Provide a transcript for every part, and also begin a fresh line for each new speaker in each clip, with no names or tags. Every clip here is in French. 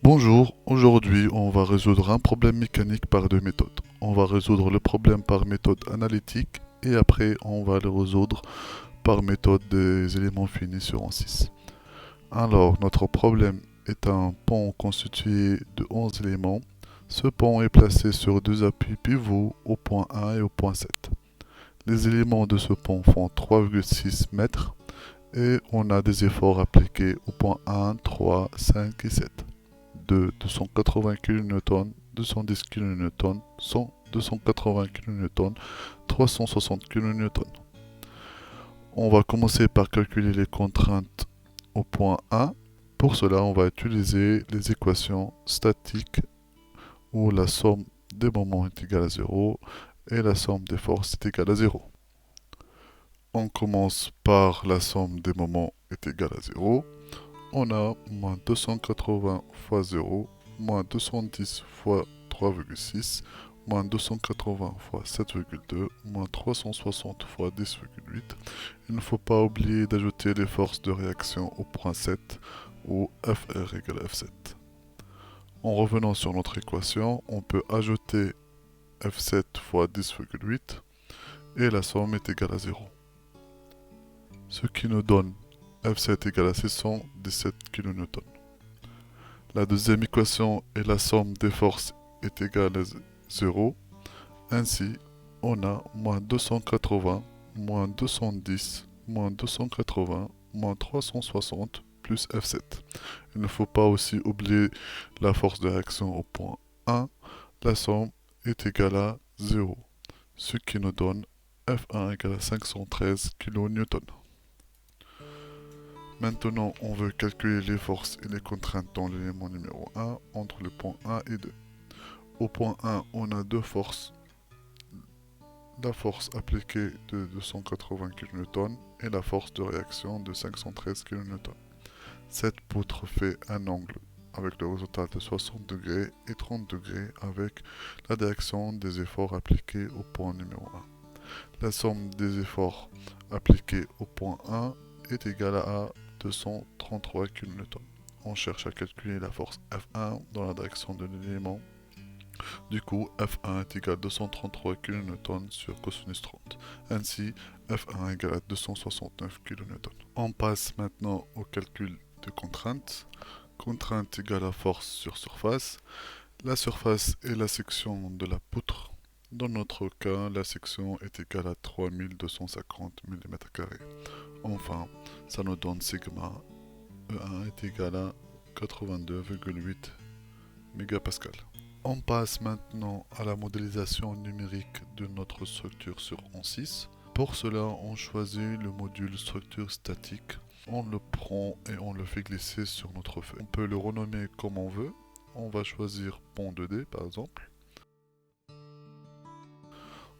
Bonjour, aujourd'hui on va résoudre un problème mécanique par deux méthodes. On va résoudre le problème par méthode analytique et après on va le résoudre par méthode des éléments finis sur ANSYS. Alors notre problème est un pont constitué de 11 éléments. Ce pont est placé sur deux appuis pivots au point 1 et au point 7. Les éléments de ce pont font 3,6 mètres et on a des efforts appliqués au point 1, 3, 5 et 7. De 280 kN, 210 kN, 100, 280 kN, 360 kN. On va commencer par calculer les contraintes au point 1. Pour cela, on va utiliser les équations statiques où la somme des moments est égale à 0 et la somme des forces est égale à 0. On commence par la somme des moments est égale à 0. On a moins 280 fois 0, moins 210 fois 3,6, moins 280 fois 7,2, moins 360 fois 10,8. Il ne faut pas oublier d'ajouter les forces de réaction au point 7, où FR égale F7. En revenant sur notre équation, on peut ajouter F7 fois 10,8 et la somme est égale à 0. Ce qui nous donne F7 égale à 617 kN. La deuxième équation est la somme des forces est égale à 0. Ainsi, on a moins 280, moins 210, moins 280, moins 360 plus F7. Il ne faut pas aussi oublier la force de réaction au point 1. La somme est égale à 0, ce qui nous donne F1 égale à 513 kN. Maintenant, on veut calculer les forces et les contraintes dans l'élément numéro 1 entre le point 1 et 2. Au point 1, on a deux forces. La force appliquée de 280 kN et la force de réaction de 513 kN. Cette poutre fait un angle avec le résultat de 60 degrés et 30 degrés avec la direction des efforts appliqués au point numéro 1. La somme des efforts appliqués au point 1 est égale à 233 kN. On cherche à calculer la force F1 dans la direction de l'élément. Du coup, F1 est égal à 233 kN sur cosinus 30. Ainsi, F1 est égal à 269 kN. On passe maintenant au calcul de contrainte. Contrainte égale à force sur surface. La surface est la section de la poutre. Dans notre cas, la section est égale à 3250 mm². Enfin, ça nous donne sigma E1 est égal à 82,8 mégapascal. On passe maintenant à la modélisation numérique de notre structure sur ANSYS. Pour cela, on choisit le module structure statique. On le prend et on le fait glisser sur notre feuille. On peut le renommer comme on veut. On va choisir pont 2D par exemple.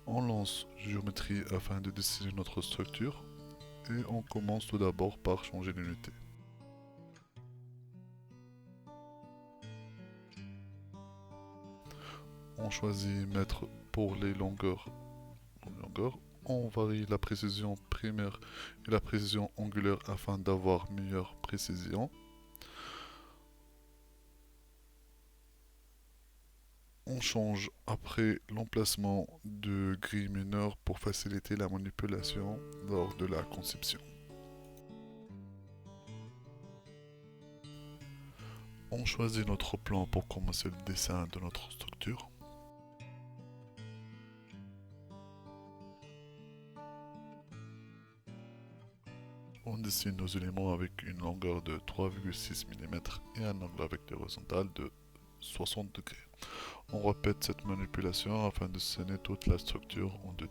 On lance géométrie afin de dessiner notre structure. Et on commence tout d'abord par changer l'unité. On choisit mètres pour les longueurs. On varie la précision primaire et la précision angulaire afin d'avoir meilleure précision. On change après l'emplacement de grilles mineures pour faciliter la manipulation lors de la conception. On choisit notre plan pour commencer le dessin de notre structure. On dessine nos éléments avec une longueur de 3,6 mm et un angle avec des horizontales de 60 degrés. On répète cette manipulation afin de dessiner toute la structure en 2D.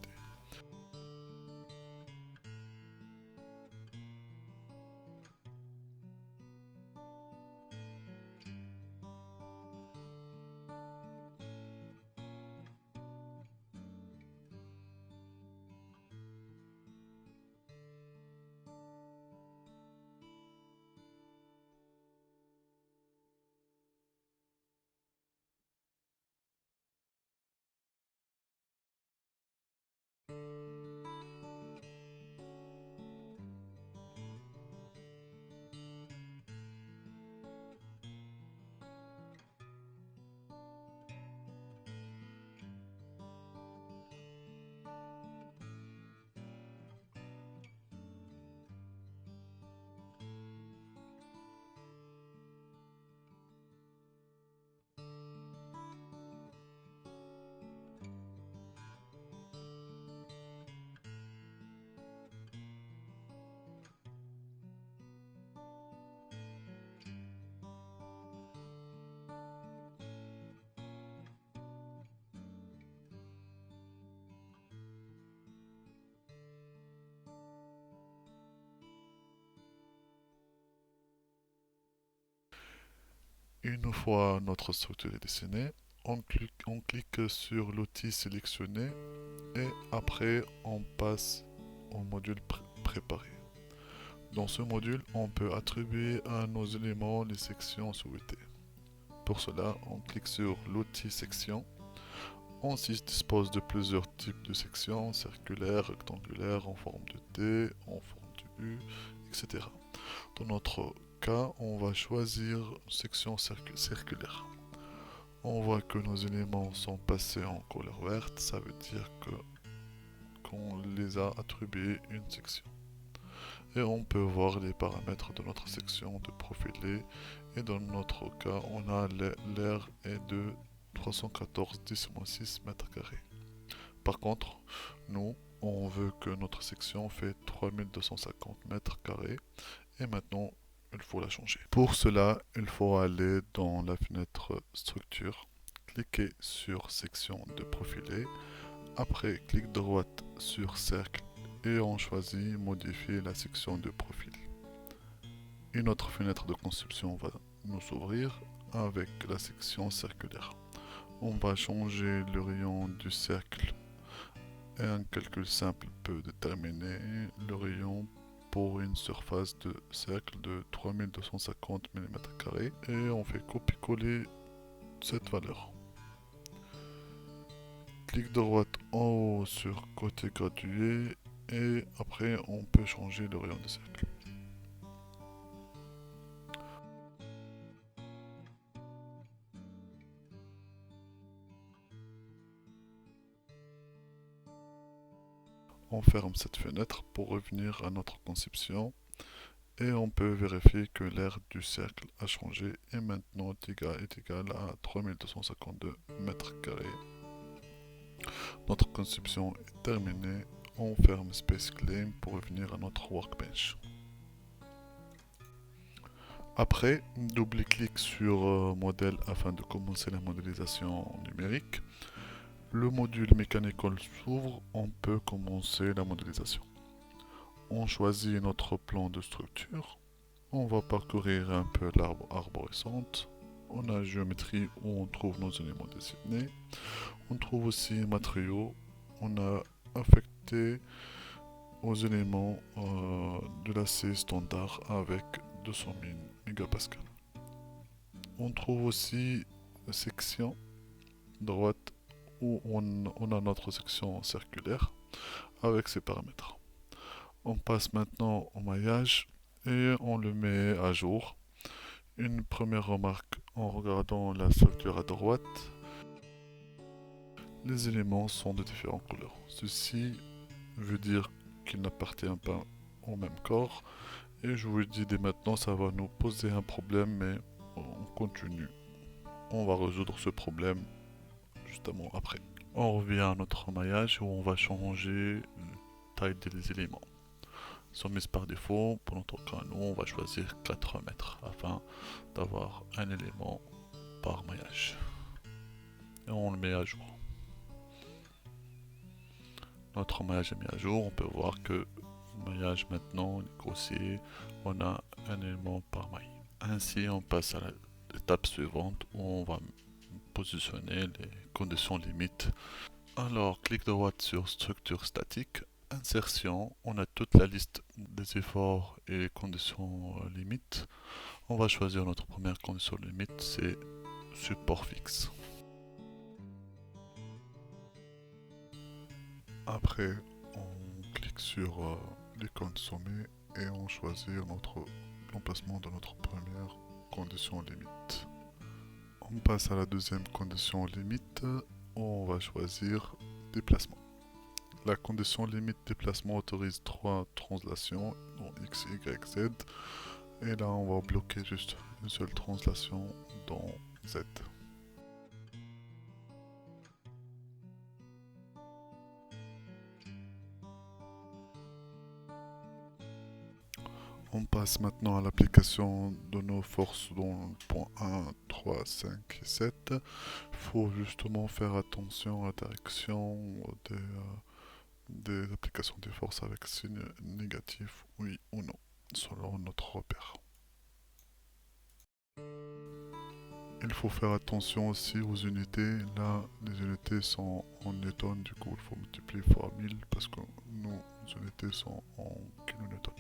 Une fois notre structure est dessinée, on clique sur l'outil sélectionné et après on passe au module préparé. Dans ce module, on peut attribuer à nos éléments les sections souhaitées. Pour cela, on clique sur l'outil section. On dispose de plusieurs types de sections, circulaires, rectangulaires, en forme de T, en forme de U, etc. Dans notre cas, on va choisir une section circulaire. On voit que nos éléments sont passés en couleur verte, ça veut dire qu'on les a attribués une section. Et on peut voir les paramètres de notre section de profilé et dans notre cas on a l'air est de 314,6 mètres carrés. Par contre, nous on veut que notre section fait 3250 mètres carrés et maintenant il faut la changer. Pour cela, il faut aller dans la fenêtre structure, cliquer sur section de profilé, après clic droite sur cercle et on choisit modifier la section de profil. Une autre fenêtre de conception va nous ouvrir avec la section circulaire. On va changer le rayon du cercle et un calcul simple peut déterminer le rayon pour une surface de cercle de 3250 mm² et on fait copier-coller cette valeur. Clic droite en haut sur côté gradué et après on peut changer le rayon du cercle. On ferme cette fenêtre pour revenir à notre conception et on peut vérifier que l'aire du cercle a changé et maintenant est égal à 3252 m². Notre conception est terminée. On ferme Space Claim pour revenir à notre workbench. Après, double-clic sur modèle afin de commencer la modélisation numérique. Le module Mechanical s'ouvre, on peut commencer la modélisation. On choisit notre plan de structure. On va parcourir un peu l'arbre arborescente. On a géométrie où on trouve nos éléments dessinés. On trouve aussi matériaux. On a affecté aux éléments de l'acier standard avec 200 000 mégapascales. On trouve aussi section droite où on a notre section circulaire avec ses paramètres. On passe maintenant au maillage et on le met à jour. Une première remarque en regardant la structure à droite, les éléments sont de différentes couleurs. Ceci veut dire qu'ils n'appartiennent pas au même corps et je vous le dis dès maintenant, ça va nous poser un problème mais on continue. On va résoudre ce problème justement après. On revient à notre maillage où on va changer la taille des éléments. Ils sont mis par défaut, pour notre cas nous on va choisir 4 mètres afin d'avoir un élément par maillage. Et on le met à jour. Notre maillage est mis à jour, on peut voir que le maillage maintenant est grossier, on a un élément par maille. Ainsi on passe à l'étape suivante où on va positionner les conditions limites. Alors clic droit sur structure statique, insertion, on a toute la liste des efforts et les conditions limites. On va choisir notre première condition limite, c'est support fixe. Après, on clique sur l'icône sommet et on choisit l'emplacement de notre première condition limite. On passe à la deuxième condition limite où on va choisir déplacement. La condition limite déplacement autorise 3 translations, dans X, Y, Z. Et là, on va bloquer juste une seule translation dans Z. On passe maintenant à l'application de nos forces dans le point 1, 3, 5 et 7. Il faut justement faire attention à la direction des applications des forces avec signe négatif, oui ou non, selon notre repère. Il faut faire attention aussi aux unités. Là, les unités sont en newton, du coup, il faut multiplier fois 1000 parce que nos unités sont en kilonewton.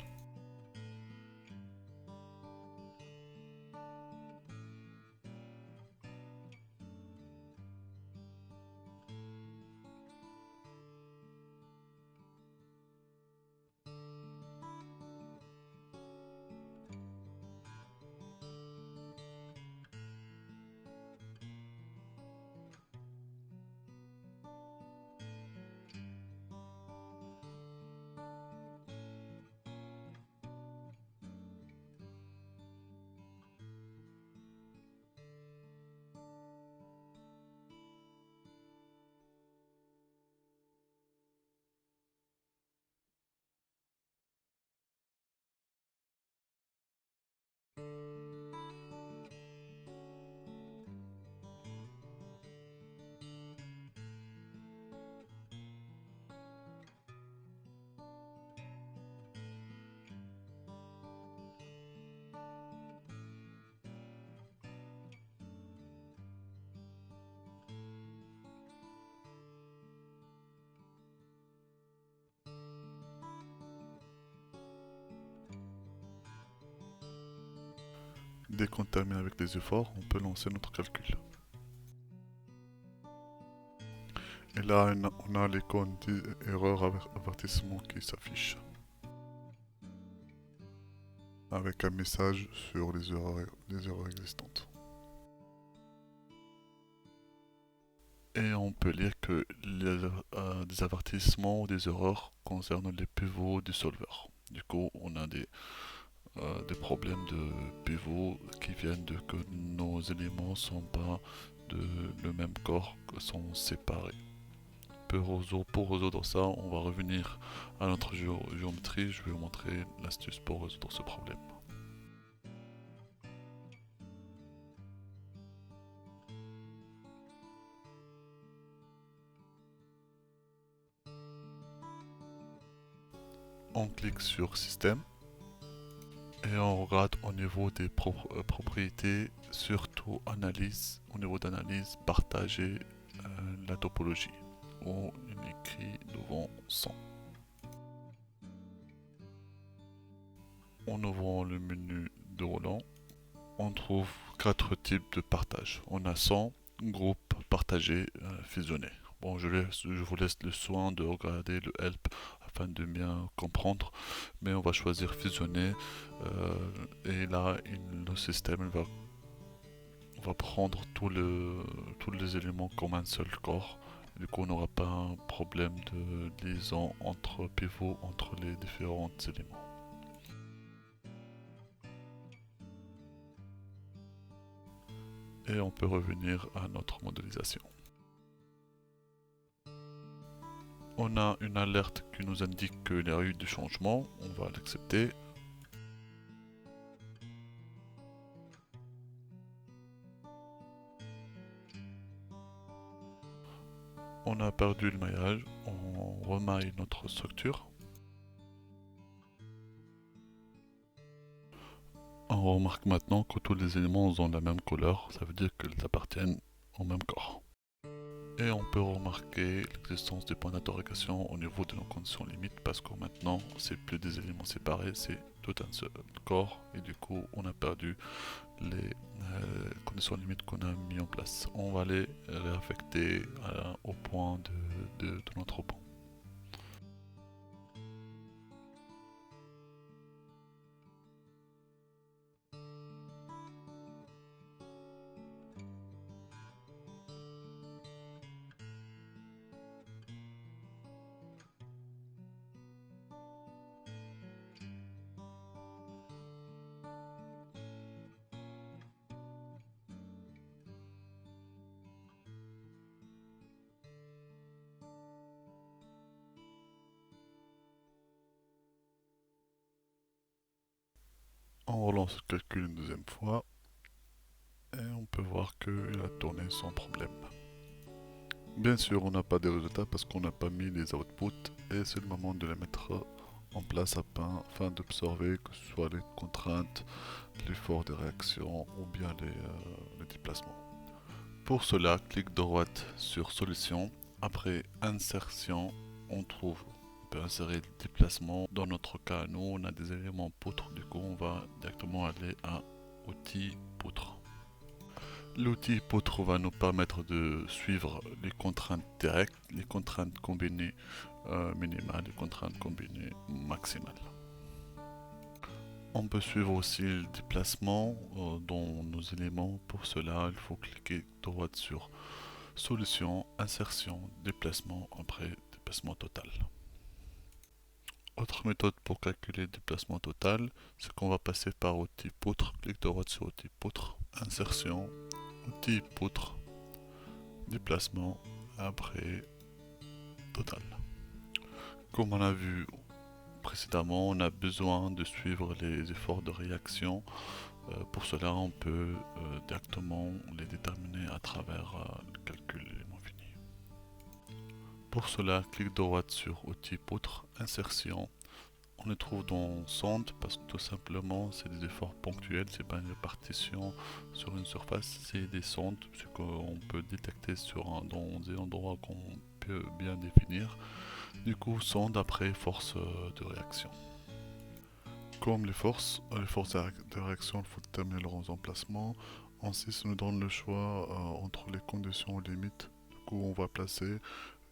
Dès qu'on termine avec les efforts, on peut lancer notre calcul. Et là, on a l'icône d'erreur avertissement qui s'affiche. Avec un message sur les erreurs existantes. Et on peut lire que des avertissements ou des erreurs concernent les pivots du solver. Du coup, on a des problèmes de pivots qui viennent de que nos éléments sont pas de le même corps, que sont séparés. Pour résoudre ça, on va revenir à notre géométrie. Je vais vous montrer l'astuce pour résoudre ce problème. On clique sur Système et on regarde au niveau des propriétés, surtout analyse, au niveau d'analyse, partager la topologie, où il est écrit devant 100. En ouvrant le menu de roulant, on trouve 4 types de partage. On a 100 groupes partagés fusionnés. Bon, je vous laisse le soin de regarder le help afin de bien comprendre, mais on va choisir fusionner et là le système va prendre tous les éléments comme un seul corps. Du coup, on n'aura pas un problème de liaison entre pivots entre les différents éléments. Et on peut revenir à notre modélisation. On a une alerte qui nous indique qu'il y a eu des changements, on va l'accepter. On a perdu le maillage, on remaille notre structure. On remarque maintenant que tous les éléments ont la même couleur, ça veut dire qu'ils appartiennent au même corps. Et on peut remarquer l'existence des points d'interrogation au niveau de nos conditions limites parce que maintenant c'est plus des éléments séparés, c'est tout un seul corps et du coup on a perdu les conditions limites qu'on a mis en place. On va les réaffecter au point de notre point. On relance le calcul une deuxième fois et on peut voir qu'il a tourné sans problème. Bien sûr, on n'a pas de résultats parce qu'on n'a pas mis les outputs et c'est le moment de les mettre en place afin d'observer que ce soit les contraintes, l'effort de réaction ou bien les déplacements. Pour cela, clique droite sur Solution. Après Insertion, on peut insérer le déplacement. Dans notre cas, nous, on a des éléments poutres. Du coup, on va directement aller à Outils poutre. L'outil poutre va nous permettre de suivre les contraintes directes, les contraintes combinées minimales, les contraintes combinées maximales. On peut suivre aussi le déplacement dans nos éléments. Pour cela, il faut cliquer droite sur Solution, Insertion, Déplacement, après Déplacement total. Autre méthode pour calculer le déplacement total, c'est qu'on va passer par outil poutre. Clique droite sur outil poutre, Insertion, outil poutre, Déplacement, après total. Comme on a vu précédemment, on a besoin de suivre les efforts de réaction. Pour cela, on peut directement les déterminer à travers le calcul élément fini. Pour cela, clique droite sur outil poutre, insertion. On les trouve dans sonde parce que tout simplement c'est des efforts ponctuels, c'est pas une répartition sur une surface, c'est des sondes, ce qu'on peut détecter dans des endroits qu'on peut bien définir. Du coup, sonde après force de réaction. Comme les forces de réaction, il faut déterminer leurs emplacements. Ainsi, ça nous donne le choix entre les conditions limites. Du coup, on va placer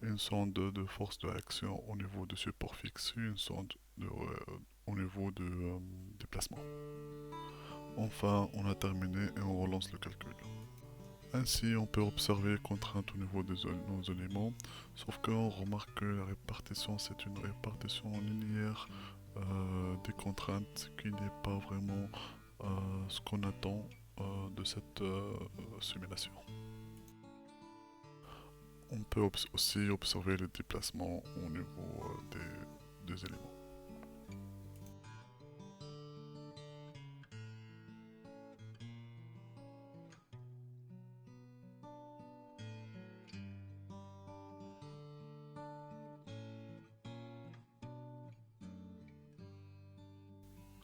une sonde de force de réaction au niveau du support fixe et une sonde au niveau du déplacement. Enfin, on a terminé et on relance le calcul. Ainsi, on peut observer les contraintes au niveau de nos éléments, sauf qu'on remarque que la répartition, c'est une répartition linéaire des contraintes, ce qui n'est pas vraiment ce qu'on attend de cette simulation. On peut aussi observer le déplacement au niveau des éléments.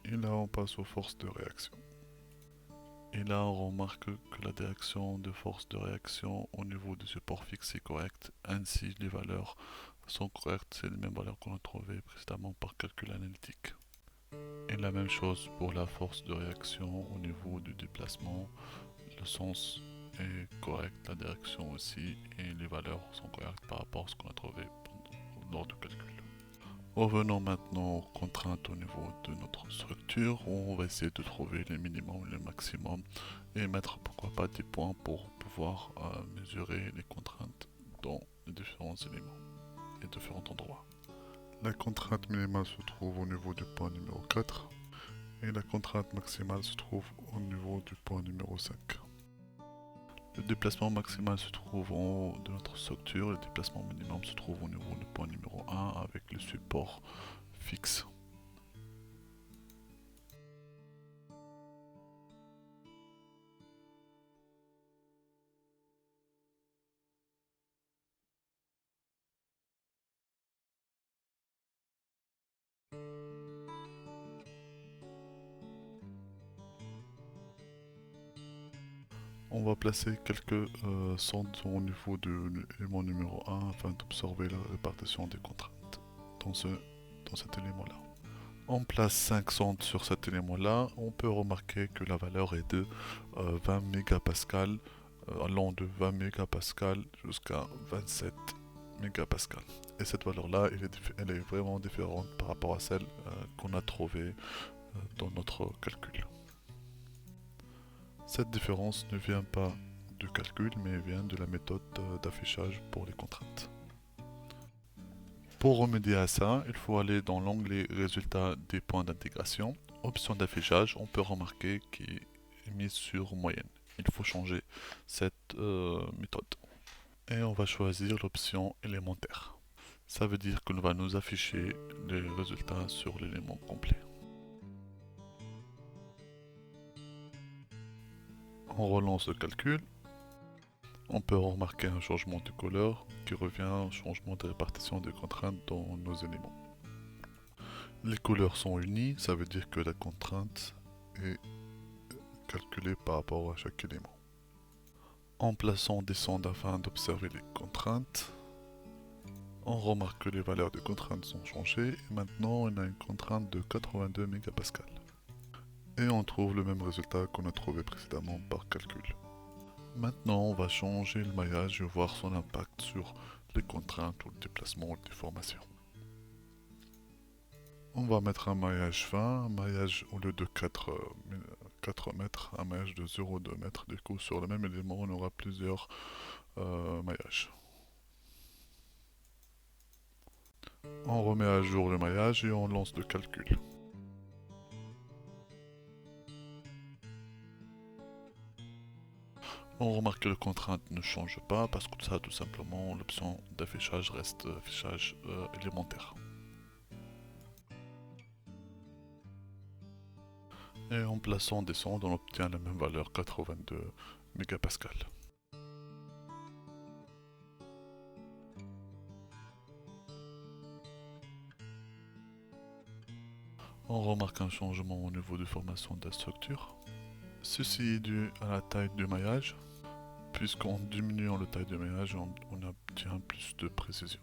Et là, on passe aux forces de réaction. Et là, on remarque que la direction de force de réaction au niveau du support fixe est correcte. Ainsi, les valeurs sont correctes. C'est les mêmes valeurs qu'on a trouvées précédemment par calcul analytique. Et la même chose pour la force de réaction au niveau du déplacement. Le sens est correct, la direction aussi, et les valeurs sont correctes par rapport à ce qu'on a trouvé lors du calcul. Revenons maintenant aux contraintes au niveau de notre structure, où on va essayer de trouver les minimums et les maximums et mettre pourquoi pas des points pour pouvoir mesurer les contraintes dans les différents éléments et différents endroits. La contrainte minimale se trouve au niveau du point numéro 4 et la contrainte maximale se trouve au niveau du point numéro 5. Le déplacement maximal se trouve en haut de notre structure, le déplacement minimum se trouve au niveau du point numéro 1 avec le support fixe. On va placer quelques sondes au niveau de l'élément numéro 1 afin d'observer la répartition des contraintes dans cet élément-là. On place 5 sondes sur cet élément-là. On peut remarquer que la valeur est de 20 mégapascales, allant de 20 mégapascales jusqu'à 27 mégapascales. Et cette valeur-là, elle est vraiment différente par rapport à celle qu'on a trouvée dans notre calcul. Cette différence ne vient pas du calcul, mais vient de la méthode d'affichage pour les contraintes. Pour remédier à ça, il faut aller dans l'onglet Résultats des points d'intégration. Option d'affichage, on peut remarquer qu'il est mis sur moyenne. Il faut changer cette méthode. Et on va choisir l'option élémentaire. Ça veut dire qu'il va nous afficher les résultats sur l'élément complet. On relance le calcul. On peut remarquer un changement de couleur qui revient au changement de répartition des contraintes dans nos éléments. Les couleurs sont unies, ça veut dire que la contrainte est calculée par rapport à chaque élément. En plaçant des sondes afin d'observer les contraintes, on remarque que les valeurs de contraintes sont changées et maintenant on a une contrainte de 82 mégapascales. Et on trouve le même résultat qu'on a trouvé précédemment par calcul. Maintenant on va changer le maillage et voir son impact sur les contraintes ou le déplacement ou la déformation. On va mettre un maillage fin, un maillage au lieu de 4 mètres, un maillage de 0,2 mètres. Du coup sur le même élément on aura plusieurs maillages. On remet à jour le maillage et on lance le calcul. On remarque que la contrainte ne change pas parce que ça tout simplement l'option d'affichage reste affichage élémentaire. Et en plaçant des sondes on obtient la même valeur 82 mégapascales. On remarque un changement au niveau de formation de la structure. Ceci est dû à la taille du maillage, puisqu'en diminuant la taille du maillage, on obtient plus de précision.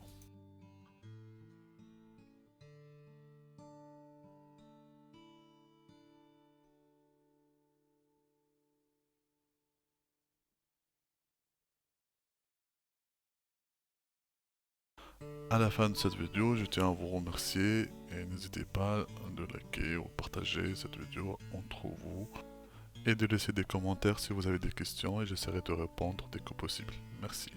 À la fin de cette vidéo, je tiens à vous remercier et n'hésitez pas de liker ou partager cette vidéo entre vous et de laisser des commentaires si vous avez des questions et j'essaierai de répondre dès que possible. Merci.